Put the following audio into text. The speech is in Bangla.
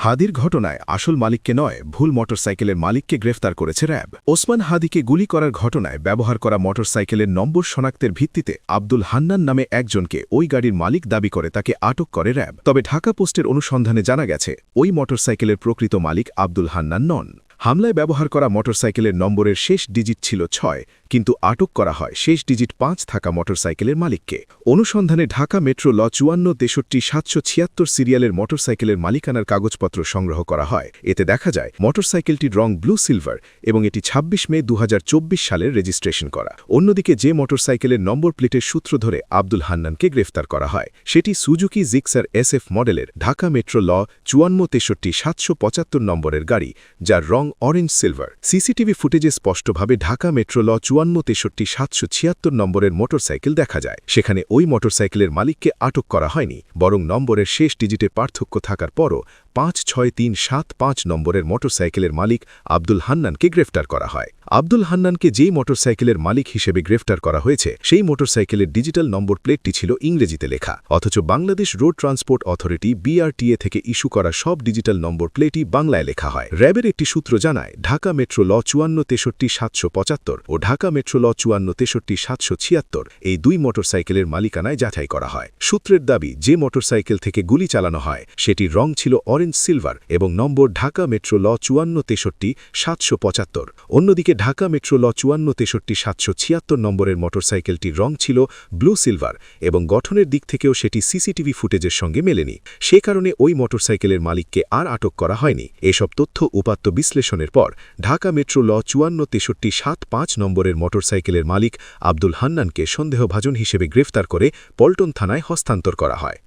হাদির ঘটনায় আসল মালিককে নয়, ভুল মোটরসাইকেলের মালিককে গ্রেফতার করেছে র্যাব। ওসমান হাদিকে গুলি করার ঘটনায় ব্যবহার করা মোটরসাইকেলের নম্বর শনাক্তের ভিত্তিতে আব্দুল হান্নান নামে একজনকে ওই গাড়ির মালিক দাবি করে তাকে আটক করে র্যাব। তবে ঢাকা পোস্টের অনুসন্ধানে জানা গেছে, ওই মোটরসাইকেলের প্রকৃত মালিক আব্দুল হান্নান নন। হামলায় ব্যবহার করা মোটরসাইকেলের নম্বরের শেষ ডিজিট ছিল ৬, কিন্তু আটক করা হয় শেষ ডিজিট ৫ থাকা মোটরসাইকেলের মালিককে। অনুসন্ধানে ঢাকা মেট্রো ল ৫৪-৭৭৬ সিরিয়ালের মোটরসাইকেলের মালিকানার কাগজপত্র সংগ্রহ করা হয়। এতে দেখা যায় মোটরসাইকেলটির রং ব্লু সিলভার এবং এটি ২৬ মে ২০২৪ সালের রেজিস্ট্রেশন করা। অন্যদিকে যে মোটরসাইকেলের নম্বর প্লেটের সূত্র ধরে আব্দুল হান্নানকে গ্রেফতার করা হয়, সেটি সুজুকি জিক্সার SF মডেলের ঢাকা মেট্রো ল ৫৪-৭৭৫ নম্বরের গাড়ি, যার রং অরেঞ্জ সিলভার। সিসিটিভি ফুটেজে স্পষ্টভাবে ঢাকা মেট্রো ল ৫৪-৭৭৬ নম্বরের মোটরসাইকেল দেখা যায়। সেখানে ওই মোটরসাইকেলের মালিককে আটক করা হয়নি, বরং নম্বরের শেষ ডিজিটে পার্থক্য থাকার পরও ৫৬৩৭৫ নম্বরের মোটরসাইকেলের মালিক আব্দুল হান্নানকে গ্রেফতার করা হয়। আব্দুল হান্নানকে যেই মোটরসাইকেলের মালিক হিসেবে গ্রেফতার করা হয়েছে, সেই মোটরসাইকেলের ডিজিটাল নম্বর প্লেটটি ছিল ইংরেজিতে লেখা, অথচ Bangladesh road transport authority BRTA থেকে ইস্যু করা সব ডিজিটাল নম্বর প্লেটই বাংলায় লেখা হয়। র্যাবের একটি সূত্র জানায়, ঢাকা মেট্রো ল ৫৪-৬৩-৭৭৫ ও ঢাকা মেট্রো ল ৫৪-৭৭৬ এই দুই মোটরসাইকেলের মালিকানায় যাচাই করা হয়। সূত্রের দাবি, যে মোটরসাইকেল থেকে গুলি চালানো হয় সেটির রং ছিল অরেঞ্জ সিলভার এবং নম্বর ঢাকা মেট্রো ল ৫৪-৭৭৫। অন্যদিকে ঢাকা মেট্রো ল ৫৪-৭৭৬ নম্বরের মোটরসাইকেলটির রং ছিল ব্লু সিলভার এবং গঠনের দিক থেকেও সেটি সিসিটিভি ফুটেজের সঙ্গে মেলেনি। সে কারণে ওই মোটরসাইকেলের মালিককে আর আটক করা হয়নি। এসব তথ্য উপাত্ত বিশ্লেষণের পর ঢাকা মেট্রো ল ৫৪-৬৩-৭৫ নম্বরের মোটরসাইকেলের মালিক আব্দুল হান্নানকে সন্দেহভাজন হিসেবে গ্রেফতার করে পল্টন থানায় হস্তান্তর করা হয়।